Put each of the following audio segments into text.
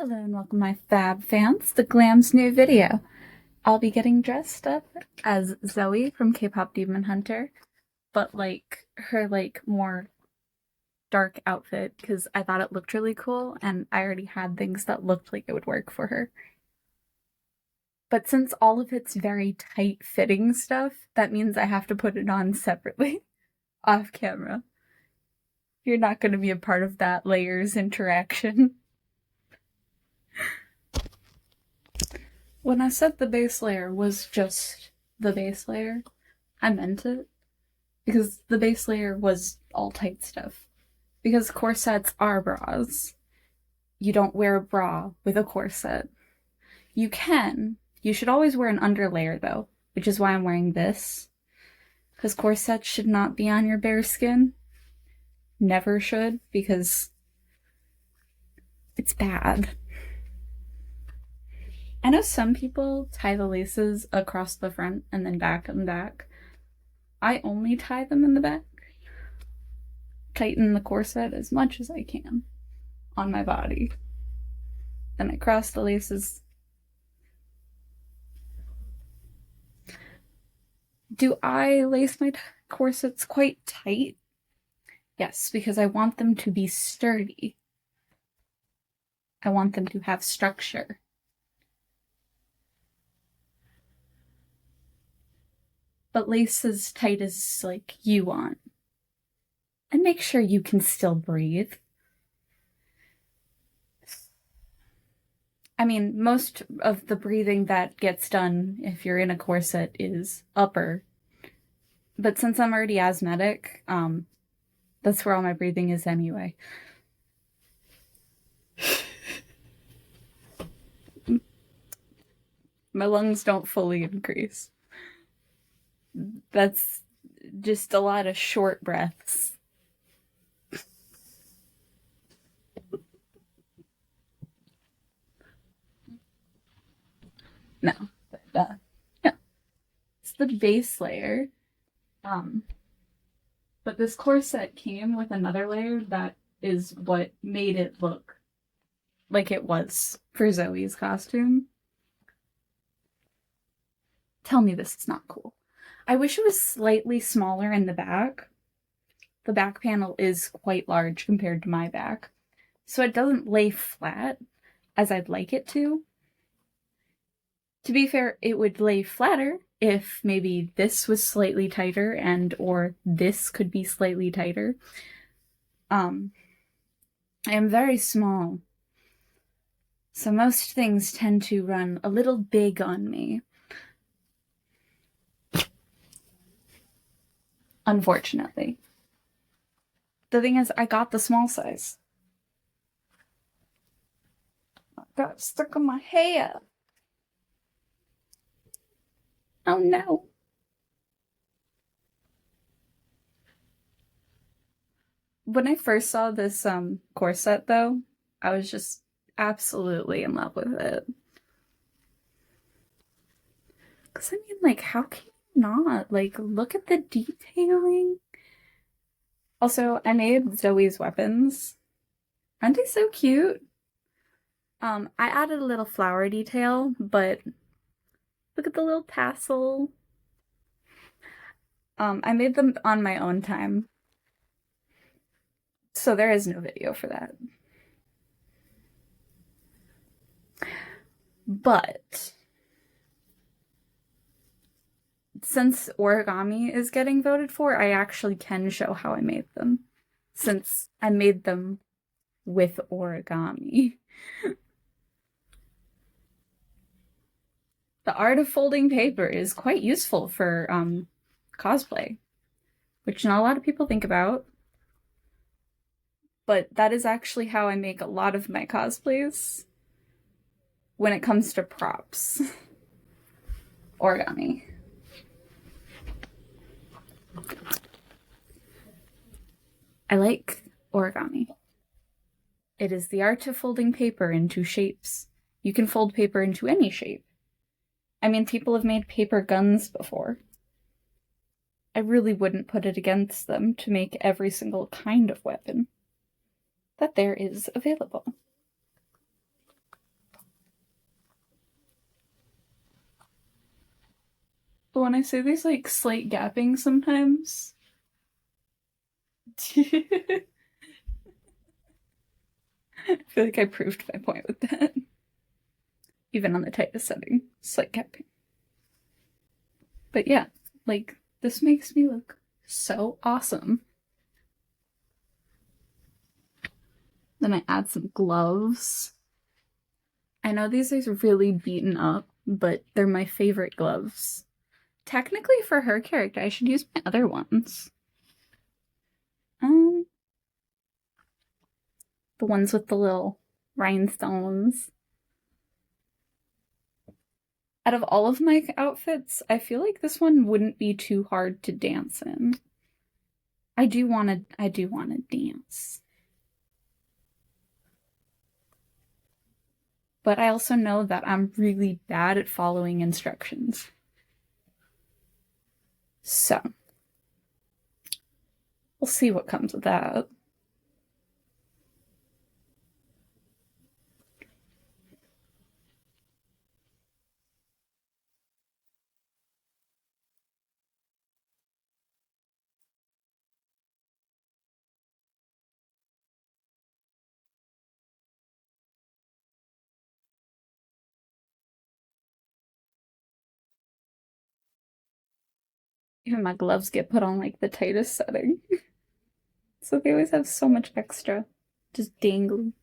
Hello and welcome my fab fans to Glam's new video. I'll be getting dressed up as Zoey from K-pop Demon Hunter, but her more dark outfit because I thought it looked really cool and I already had things that looked like it would work for her. But since all of it's very tight fitting stuff, that means I have to put it on separately off camera. You're not going to be a part of that layers interaction. When I said the base layer was just the base layer, I meant it. Because the base layer was all tight stuff. Because corsets are bras. You don't wear a bra with a corset. You can. You should always wear an underlayer though, which is why I'm wearing this. Because corsets should not be on your bare skin. Never should, because it's bad. I know some people tie the laces across the front and then back and back. I only tie them in the back. Tighten the corset as much as I can on my body. Then I cross the laces. Do I lace my corsets quite tight? Yes, because I want them to be sturdy. I want them to have structure. But lace as tight as you want. And make sure you can still breathe. I mean, most of the breathing that gets done if you're in a corset is upper. But since I'm already asthmatic, that's where all my breathing is anyway. My lungs don't fully increase. That's just a lot of short breaths. No, but yeah, it's the base layer. But this corset came with another layer that is what made it look like it was for Zoey's costume. Tell me this is not cool. I wish it was slightly smaller in the back. The back panel is quite large compared to my back, so it doesn't lay flat as I'd like it to. To be fair, it would lay flatter if maybe this was slightly tighter and or this could be slightly tighter. I am very small, so most things tend to run a little big on me. Unfortunately. The thing is, I got the small size. I got stuck on my hair. Oh no. When I first saw this corset though, I was just absolutely in love with it. Cause I mean, how can you not? Look at the detailing. Also, I made Zoey's weapons. Aren't they so cute? I added a little flower detail, but look at the little tassel. I made them on my own time. So there is no video for that. But since origami is getting voted for, I actually can show how I made them. Since I made them with origami. The art of folding paper is quite useful for cosplay, which not a lot of people think about. But that is actually how I make a lot of my cosplays when it comes to props. Origami. I like origami. It is the art of folding paper into shapes. You can fold paper into any shape. I mean, people have made paper guns before. I really wouldn't put it against them to make every single kind of weapon that there is available. but when I say there's like slight gapping sometimes. I feel like I proved my point with that. Even on the tightest setting, slight gapping. But yeah, like, this makes me look so awesome. Then I add some gloves. I know these are really beaten up, but they're my favorite gloves. Technically, for her character, I should use my other ones. The ones with the little rhinestones. Out of all of my outfits, I feel like this one wouldn't be too hard to dance in. I do want to dance. But I also know that I'm really bad at following instructions. So, we'll see what comes of that. Even my gloves get put on like the tightest setting. So they always have so much extra just dangling.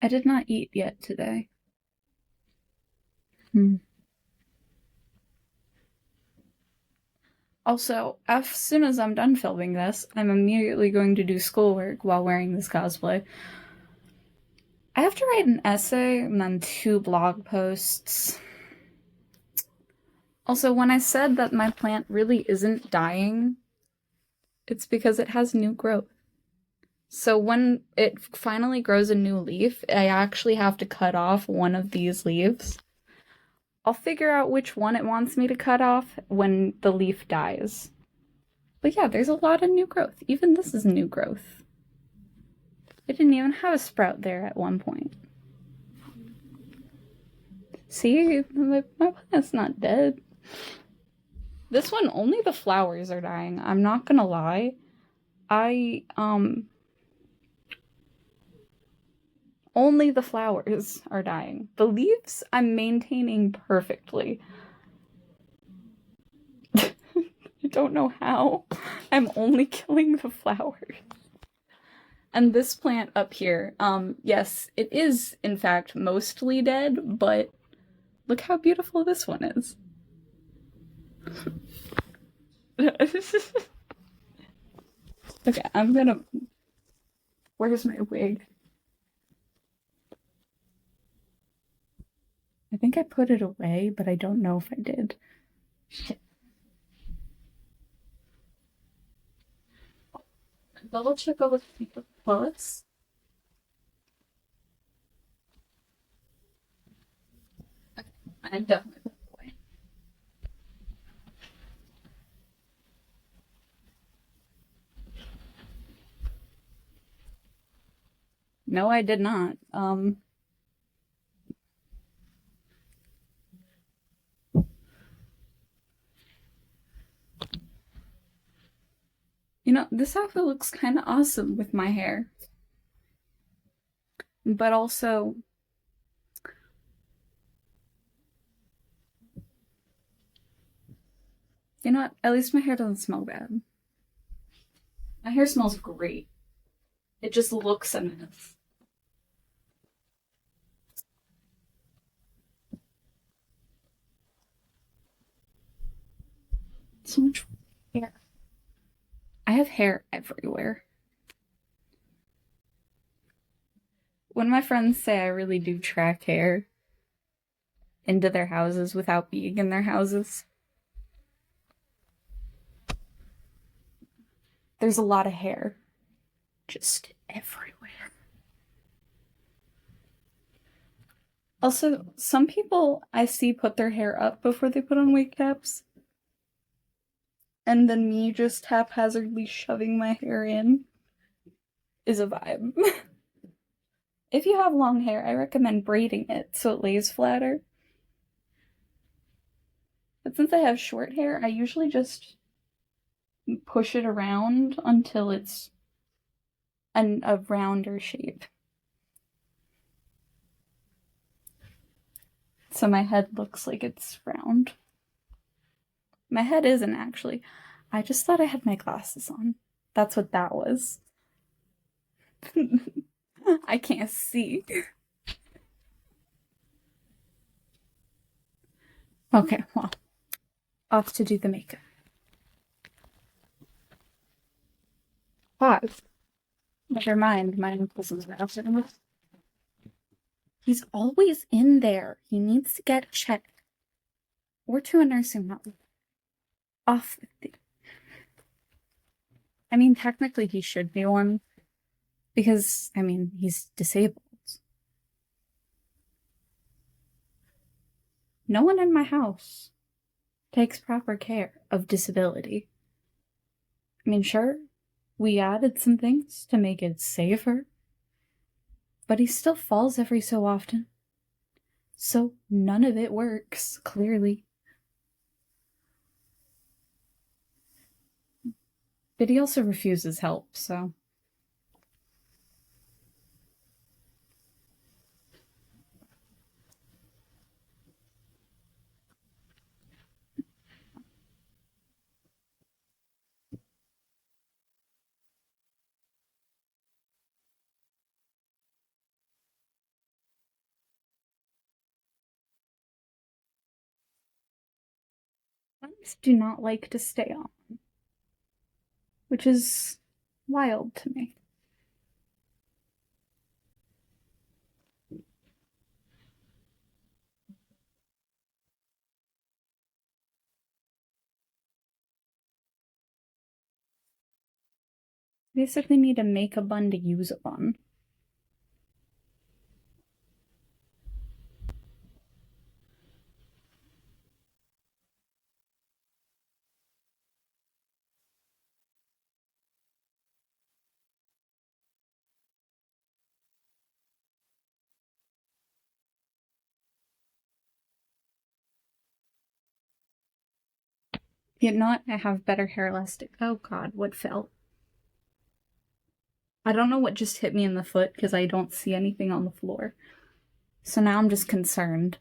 I did not eat yet today. Also, as soon as I'm done filming this, I'm immediately going to do schoolwork while wearing this cosplay. I have to write an essay and then 2 blog posts. Also, when I said that my plant really isn't dying, it's because it has new growth. So when it finally grows a new leaf, I actually have to cut off one of these leaves. I'll figure out which one it wants me to cut off when the leaf dies. But yeah, there's a lot of new growth. Even this is new growth. I didn't even have a sprout there at one point. See, my plant's not dead. This one, only the flowers are dying. I'm not gonna lie. Only the flowers are dying. The leaves I'm maintaining perfectly. I don't know how. I'm only killing the flowers. And this plant up here, yes, it is in fact mostly dead, but look how beautiful this one is. Okay, I'm gonna... Where's my wig? I think I put it away, but I don't know if I did. Shit. Double check all the bullets. Okay, I'm done with it. No, I did not. You know, this outfit looks kind of awesome with my hair. But also... You know what? At least my hair doesn't smell bad. My hair smells great. It just looks a mess. So much hair. I have hair everywhere. When my friends say I really do track hair into their houses without being in their houses, There's a lot of hair just everywhere. Also, some people I see put their hair up before they put on wig caps, and then me just haphazardly shoving my hair in is a vibe. If you have long hair, I recommend braiding it so it lays flatter. But since I have short hair, I usually just push it around until it's a rounder shape. So my head looks like it's round. My head isn't actually. I just thought I had my glasses on. That's what that was. I can't see. Okay, well, off to do the makeup. Pause. Never mind, my uncle's in the bathroom. He's always in there. He needs to get checked. Or to a nursing home. Off with the... I mean, technically he should be one. Because, I mean, he's disabled. No one in my house takes proper care of disability. I mean, sure, we added some things to make it safer, but he still falls every so often. So none of it works, clearly. But he also refuses help, so... Buns do not like to stay on, which is wild to me. Basically need to make a bun to use a bun. Yet not, I have better hair elastic. Oh god, what fell? I don't know what just hit me in the foot because I don't see anything on the floor. So now I'm just concerned.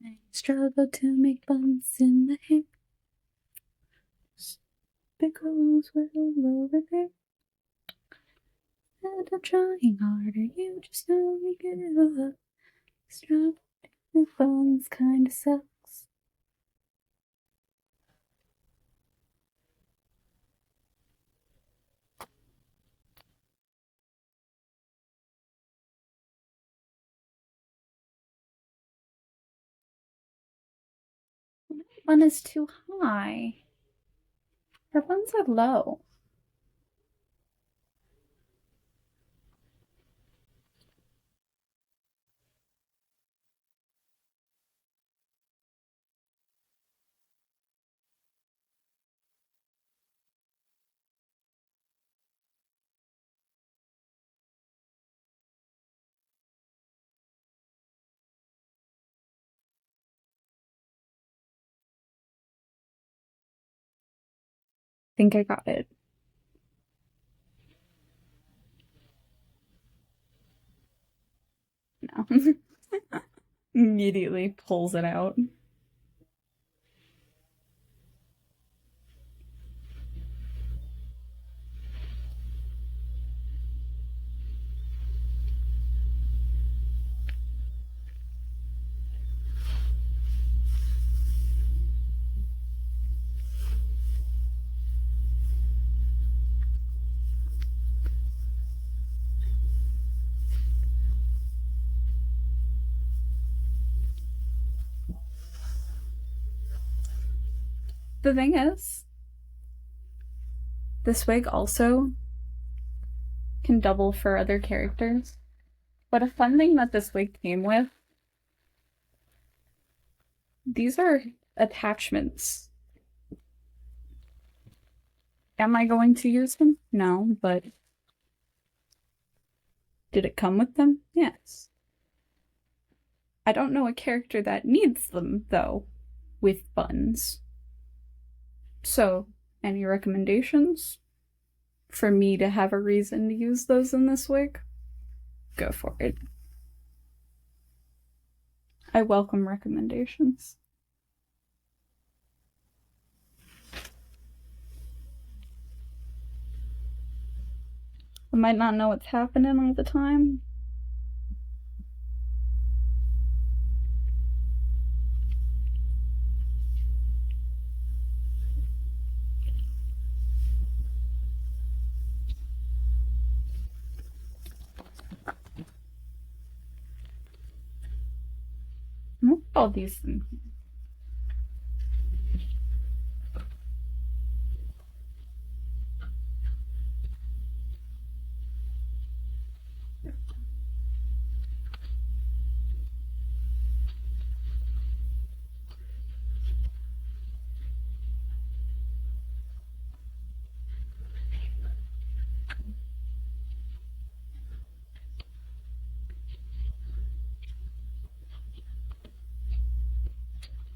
I struggle to make buns in the hair. Pickles will over there. And I'm trying harder, you just know we give up. Struggle to make buns kinda sucks. That bun is too high. Her buns are low. Think I got it. No. Immediately pulls it out. The thing is, this wig also can double for other characters. But a fun thing that this wig came with, these are attachments. Am I going to use them? No, but did it come with them? Yes. I don't know a character that needs them, though, with buns. So, any recommendations for me to have a reason to use those in this wig? Go for it. I welcome recommendations. I might not know what's happening all the time. Look at all these things.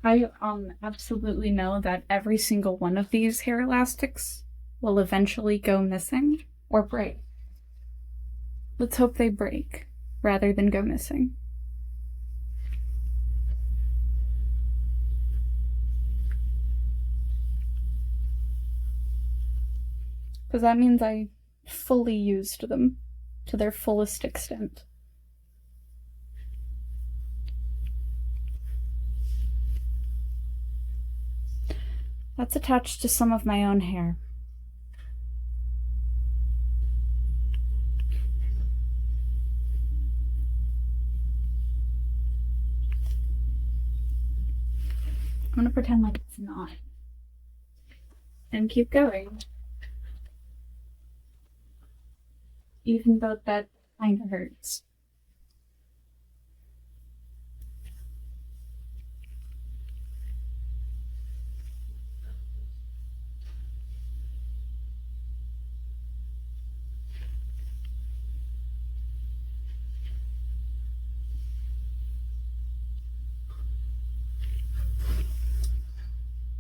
I absolutely know that every single one of these hair elastics will eventually go missing or break. Let's hope they break rather than go missing. Because that means I fully used them to their fullest extent. That's attached to some of my own hair. I'm gonna pretend like it's not. And keep going. Even though that kinda hurts.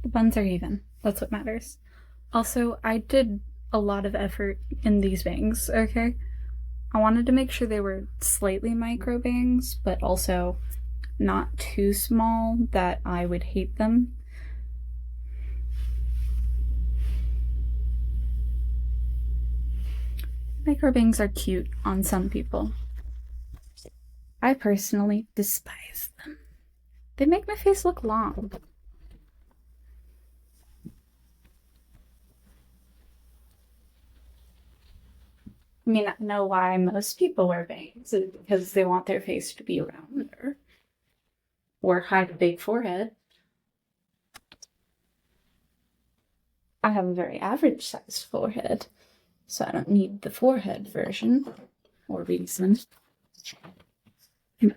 The buns are even. That's what matters. Also, I did a lot of effort in these bangs, okay? I wanted to make sure they were slightly micro bangs, but also not too small that I would hate them. Micro bangs are cute on some people. I personally despise them. They make my face look long. I mean, I know why most people wear bangs, is because they want their face to be rounder or hide a big forehead. I have a very average sized forehead, so I don't need the forehead version or reason. My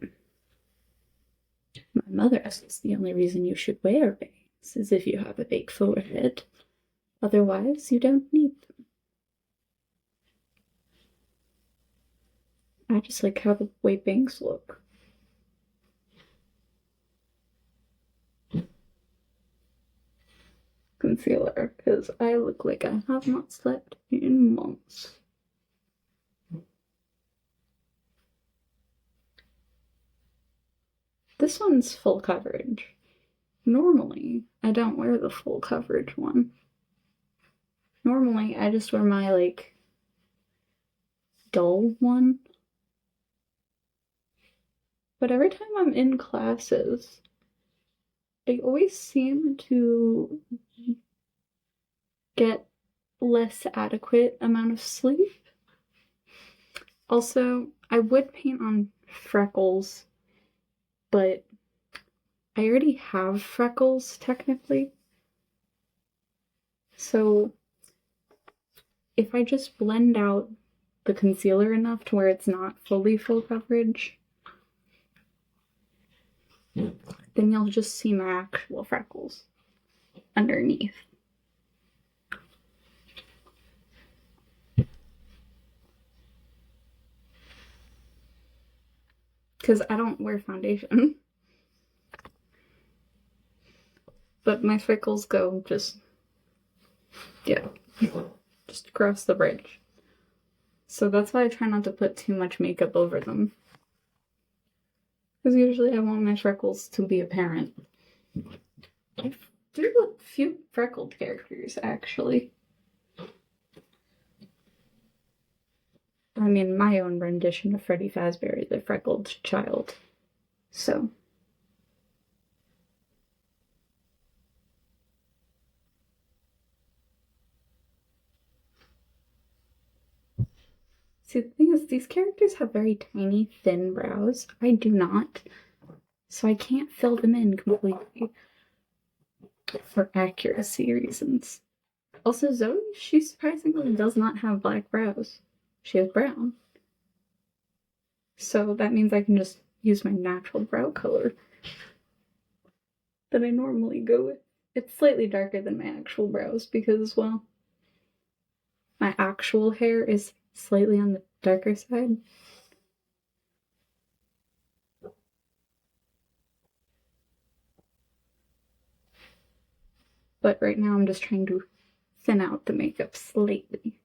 mother says the only reason you should wear bangs is if you have a big forehead. Otherwise, you don't need them. I just like how the way bangs look. Concealer, because I look like I have not slept in months. This one's full coverage. Normally, I don't wear the full coverage one. Normally, I just wear my, like, dull one. But every time I'm in classes, I always seem to get less adequate amount of sleep. Also, I would paint on freckles, but I already have freckles, technically. So, if I just blend out the concealer enough to where it's not fully full coverage, then you'll just see my actual freckles underneath. Because I don't wear foundation. But my freckles go just across the bridge. So that's why I try not to put too much makeup over them. Because usually I want my freckles to be apparent. I do a few freckled characters, actually. I mean, my own rendition of Freddy Fazbear, the freckled child. So. See, the thing is, these characters have very tiny, thin brows. I do not. So I can't fill them in completely for accuracy reasons. Also, Zoey, she surprisingly does not have black brows. She has brown. So that means I can just use my natural brow color that I normally go with. It's slightly darker than my actual brows because, well, my actual hair is slightly on the darker side. But right now I'm just trying to thin out the makeup slightly.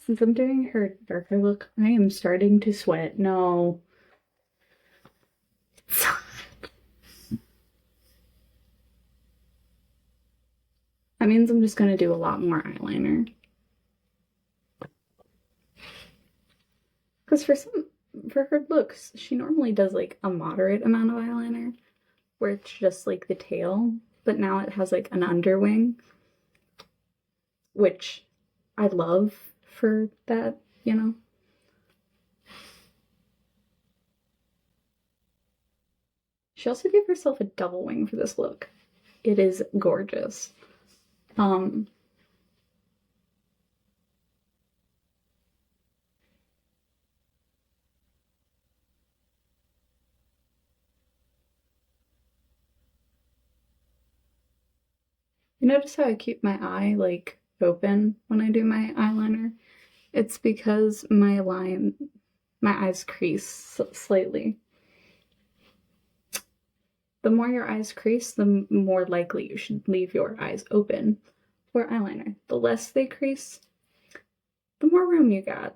Since I'm doing her darker look, I am starting to sweat. No. That means I'm just gonna do a lot more eyeliner. Because for her looks, she normally does like a moderate amount of eyeliner, where it's just like the tail, but now it has like an underwing, which I love for that, you know? She also gave herself a double wing for this look. It is gorgeous. You notice how I keep my eye, like, open when I do my eyeliner? It's because my eyes crease slightly. The more your eyes crease, the more likely you should leave your eyes open for eyeliner. The less they crease, the more room you got.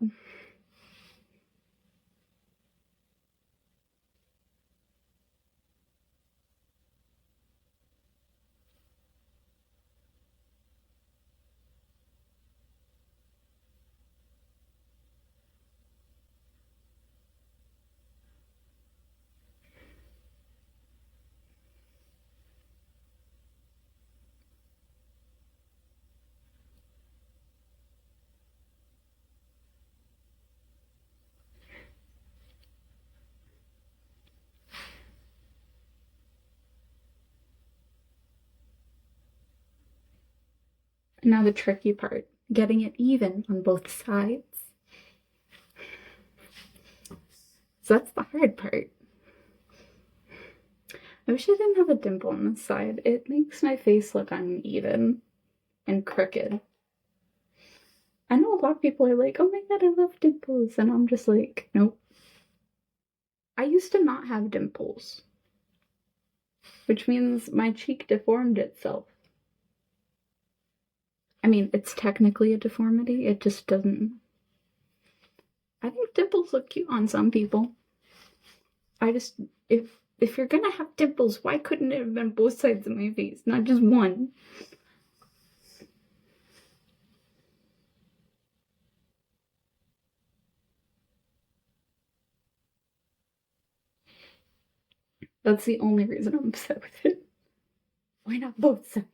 And now the tricky part. getting it even on both sides. So that's the hard part. I wish I didn't have a dimple on this side. It makes my face look uneven and crooked. I know a lot of people are like, oh my god, I love dimples. And I'm just like, nope. I used to not have dimples, which means my cheek deformed itself. I mean, it's technically a deformity, it just doesn't. I think dimples look cute on some people. I just, if you're gonna have dimples, why couldn't it have been both sides of my face, not just one? That's the only reason I'm upset with it. Why not both sides?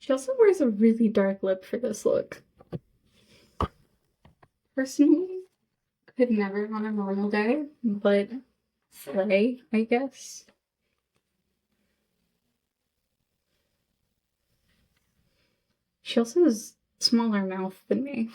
She also wears a really dark lip for this look. Personally, could never on a normal day, but slay, I guess. She also has smaller mouth than me.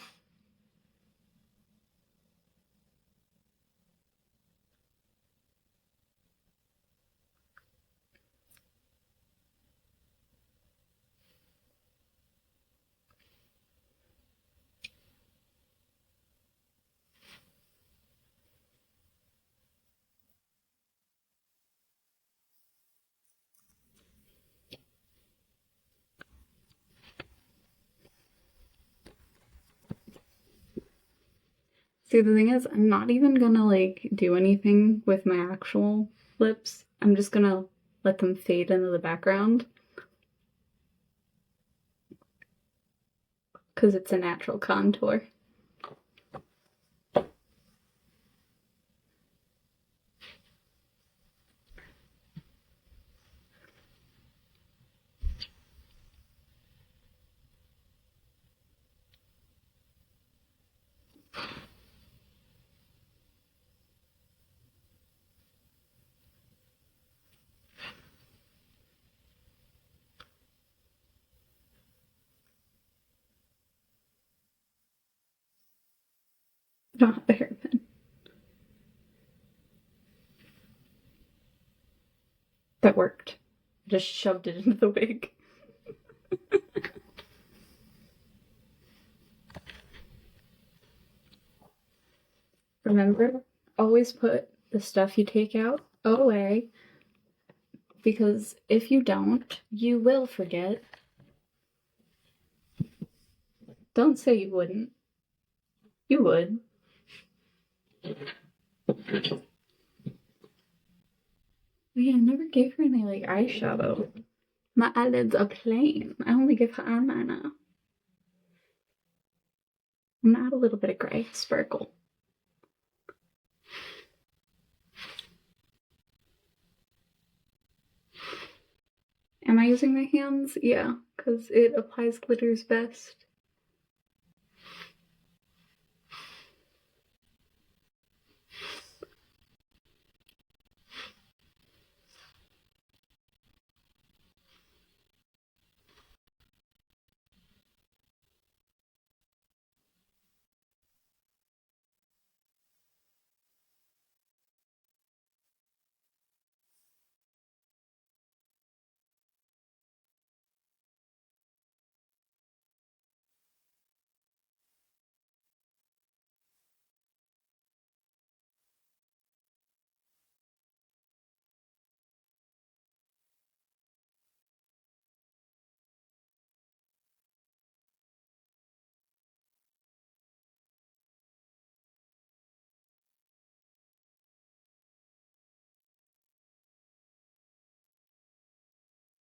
See, the thing is, I'm not even gonna like do anything with my actual lips. I'm just gonna let them fade into the background because it's a natural contour. I don't have a hairpin. That worked. Just shoved it into the wig. Remember, always put the stuff you take out away, because if you don't, you will forget. Don't say you wouldn't. You would. Yeah, I never gave her any like eyeshadow. My eyelids are plain. I only give her eyeliner. I'm gonna add a little bit of gray sparkle. Am I using my hands? Yeah, because it applies glitters best.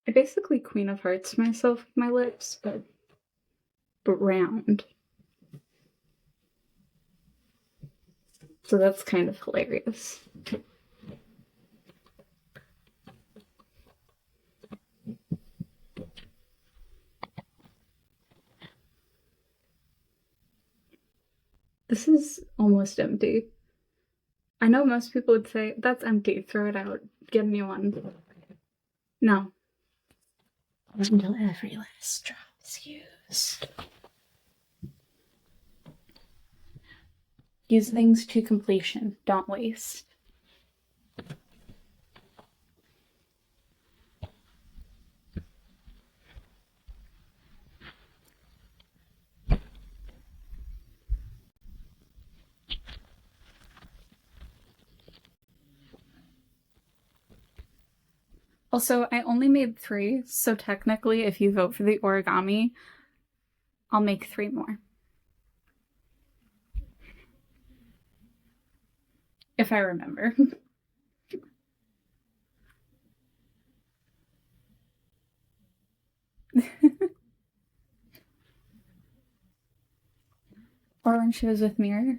I basically Queen of Hearts myself with my lips, but round. So that's kind of hilarious. This is almost empty. I know most people would say, that's empty, throw it out, get a new one. No. Until every last drop is used. Use things to completion, don't waste. Also, I only made 3, so technically if you vote for the origami, I'll make 3 more. If I remember. Or when she was with Mirror.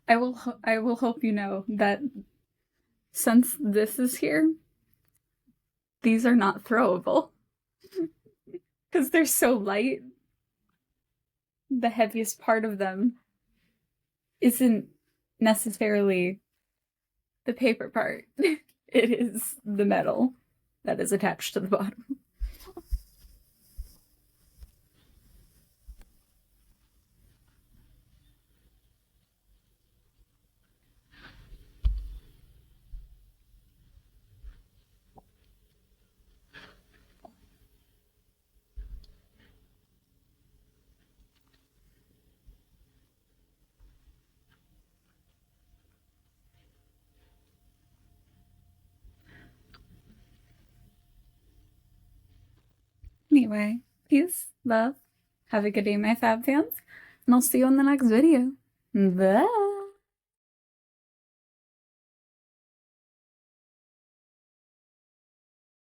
I will hope you know that since this is here, these are not throwable. Because they're so light. The heaviest part of them isn't necessarily the paper part. It is the metal that is attached to the bottom. Anyway, peace, love, have a good day, my fab fans, and I'll see you in the next video. Bye!